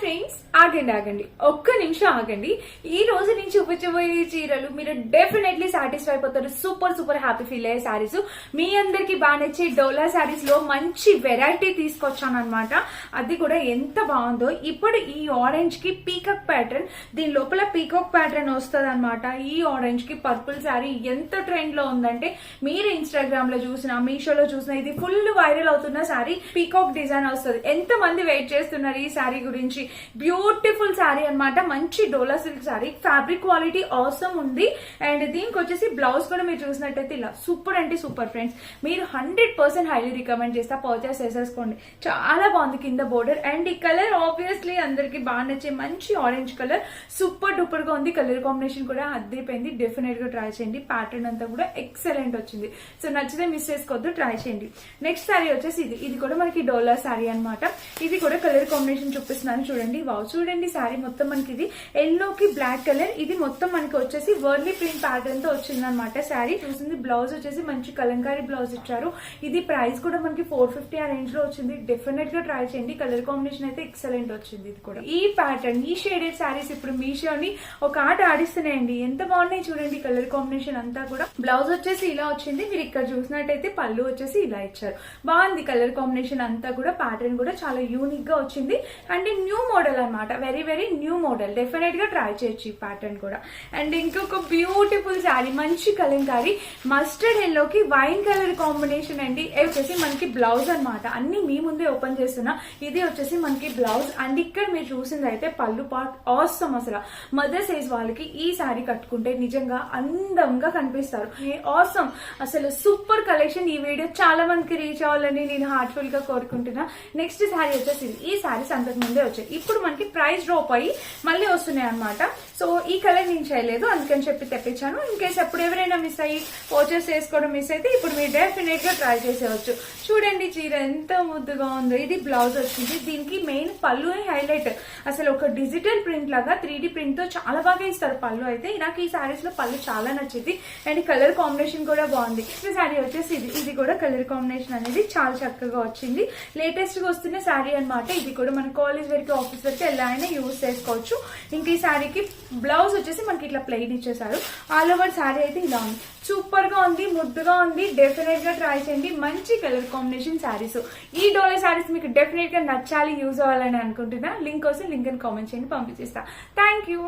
Friends, ఆగండి ఒక్క నిమిషం ఆగండి. ఈ రోజు నేను చూపించబోయే చీరలు మీరు డెఫినెట్లీ సాటిస్ఫై అయిపోతారు. సూపర్ హ్యాపీ ఫీల్ అయ్యే శారీస్. మీ అందరికి బాగా నచ్చే డోలా శారీస్ లో మంచి వెరైటీ తీసుకొచ్చాను అనమాట. అది కూడా ఎంత బాగుందో. ఇప్పుడు ఈ ఆరెంజ్ కి పీకాక్ ప్యాటర్న్, దీని లోపల పీకాక్ ప్యాటర్న్ వస్తుంది అనమాట. ఈ ఆరెంజ్ కి పర్పుల్ శారీ ఎంత ట్రెండ్ లో ఉందంటే, మీరు ఇన్స్టాగ్రామ్ లో చూసినా, మీషోలో చూసినా, ఇది ఫుల్ వైరల్ అవుతున్న శారీ. పీకాక్ డిజైన్ వస్తుంది. ఎంత మంది వెయిట్ చేస్తున్నారు ఈ శారీ గురించి. బ్యూటిఫుల్ శారీ అన్నమాట. మంచి Dola silk sari. Fabric quality awesome ఉంది. అండ్ దీనికి వచ్చేసి బ్లౌజ్ కూడా మీరు చూసినట్టయితే ఇలా సూపర్ అంటే సూపర్ ఫ్రెండ్స్. మీరు 100% హైలీ రికమెండ్ చేస్తా, పర్చేస్ చేసేసుకోండి. చాలా బాగుంది కింద బోర్డర్. అండ్ ఈ కలర్ ఆబ్వియస్లీ అందరికి బాగా నచ్చే మంచి ఆరెంజ్ కలర్. సూపర్ డూపర్ గా ఉంది. కలర్ కాంబినేషన్ కూడా అద్దరిపోయింది. డెఫినెట్ గా ట్రై చేయండి. ప్యాటర్న్ అంతా కూడా ఎక్సలెంట్ వచ్చింది. సో నచ్చితే మిస్ చేసుకోవద్దు, ట్రై చేయండి. నెక్స్ట్ శారీ వచ్చేసి ఇది కూడా మనకి డోలా శారీ అనమాట. ఇది కూడా కలర్ కాంబినేషన్ చూపిస్తున్నాను చూడండి. వావ్, చూడండి శారీ మొత్తం మనకి ఇది ఎల్లో కి బ్లాక్ కలర్. ఇది మొత్తం మనకి వచ్చేసి వర్లీ ప్రింట్ ప్యాటర్న్ తో వచ్చింది అనమాట. శారీ చూసింది. బ్లౌజ్ వచ్చేసి మంచి కలంకారీ బ్లౌజ్ ఇచ్చారు. ఇది ప్రైస్ కూడా మనకి 450 ఆ రేంజ్ లో వచ్చింది. డెఫినెట్ గా ట్రై చేయండి. కలర్ కాంబినేషన్ అయితే ఎక్సలెంట్ వచ్చింది. ఇది కూడా ఈ ప్యాటర్న్, ఈ షేడెడ్ శారీస్ ఇప్పుడు మీషోని ఒక ఆట ఆడిస్తున్నాయండి. ఎంత బాగున్నాయి చూడండి. కలర్ కాంబినేషన్ అంతా కూడా. బ్లౌజ్ వచ్చేసి ఇలా వచ్చింది. మీరు ఇక్కడ చూసినట్టయితే పళ్ళు వచ్చేసి ఇలా ఇచ్చారు. బాగుంది కలర్ కాంబినేషన్ అంతా కూడా. ప్యాటర్న్ కూడా చాలా యూనిక్ గా వచ్చింది. అండ్ న్యూ మోడల్ అనమాట. Very new model. డెఫినెట్ గా ట్రై చేయొచ్చు ఈ ప్యాటర్న్ కూడా. అండ్ ఇంకొక బ్యూటిఫుల్ శారీ, మంచి కలంకారీ మస్టర్డ్ ఎల్లో కి వైన్ కలర్ కాంబినేషన్ అండి. వచ్చేసి మనకి బ్లౌజ్ అనమాట. అన్ని మీ ముందే ఓపెన్ చేస్తున్నా. ఇది వచ్చేసి మనకి బ్లౌజ్. అండ్ ఇక్కడ మీరు చూసింది అయితే పళ్ళు పార్ట్ ఆసమ్. అసలు మదర్ సైజ్ వాళ్ళకి ఈ శారీ కట్టుకుంటే నిజంగా అందంగా కనిపిస్తారు. ఆసమ్, అసలు సూపర్ కలెక్షన్. ఈ వీడియో చాలా మందికి రీచ్ అవ్వాలని నేను హార్ట్ఫుల్ గా కోరుకుంటున్నా. నెక్స్ట్ శారీ వచ్చేసి ఈ శారీస్ అంతకు ముందే వచ్చాయి. ఇప్పుడు మనకి ప్రైస్ డ్రాప్ అయ్యి మళ్ళీ వస్తున్నాయి అనమాట. సో ఈ కలర్ నేను చేయలేదు, అందుకని చెప్పి తెప్పించాను. ఇన్ కేసు ఎప్పుడు ఎవరైనా మిస్ అయ్యి పర్చేస్ చేసుకోవడం మిస్ అయితే ఇప్పుడు మీరు డెఫినెట్ గా ట్రై చేసేవచ్చు. చూడండి చీర ఎంత ముద్దుగా ఉందో. ఇది బ్లౌజ్ వచ్చింది. దీనికి మెయిన్ పళ్ళు హైలైట్. అసలు ఒక డిజిటల్ ప్రింట్ లాగా 3D ప్రింట్ తో చాలా బాగా ఇస్తారు పళ్ళు అయితే. నాకు ఈ శారీస్ లో పళ్ళు చాలా నచ్చింది. అండ్ కలర్ కాంబినేషన్ కూడా బాగుంది. ఈ శారీ వచ్చేసి ఇది కూడా కలర్ కాంబినేషన్ అనేది చాలా చక్కగా వచ్చింది. లేటెస్ట్ గా వస్తున్న శారీ అనమాట. ఇది కూడా మన కాలేజ్ వరకు, ఆఫీస్ వరకు ఎలా అయినా యూజ్ చేసుకోవచ్చు. ఇంకా ఈ శారీకి బ్లౌజ్ వచ్చేసి మనకి ఇట్లా ప్లెయిన్ ఇచ్చేసారు. ఆల్ ఓవర్ శారీ అయితే ఇలా ఉంది. సూపర్ గా ఉంది, ముద్దుగా ఉంది. డెఫినెట్ గా ట్రై చేయండి. మంచి కలర్ కాంబినేషన్ శారీస్. ఈ డోలా శారీస్ మీకు డెఫినెట్ గా నచ్చాలి, యూజ్ అవ్వాలని అనుకుంటున్నా. లింక్ కోసం లింక్ అని కామెంట్ చేయండి, పంపించేస్తా. Thank you.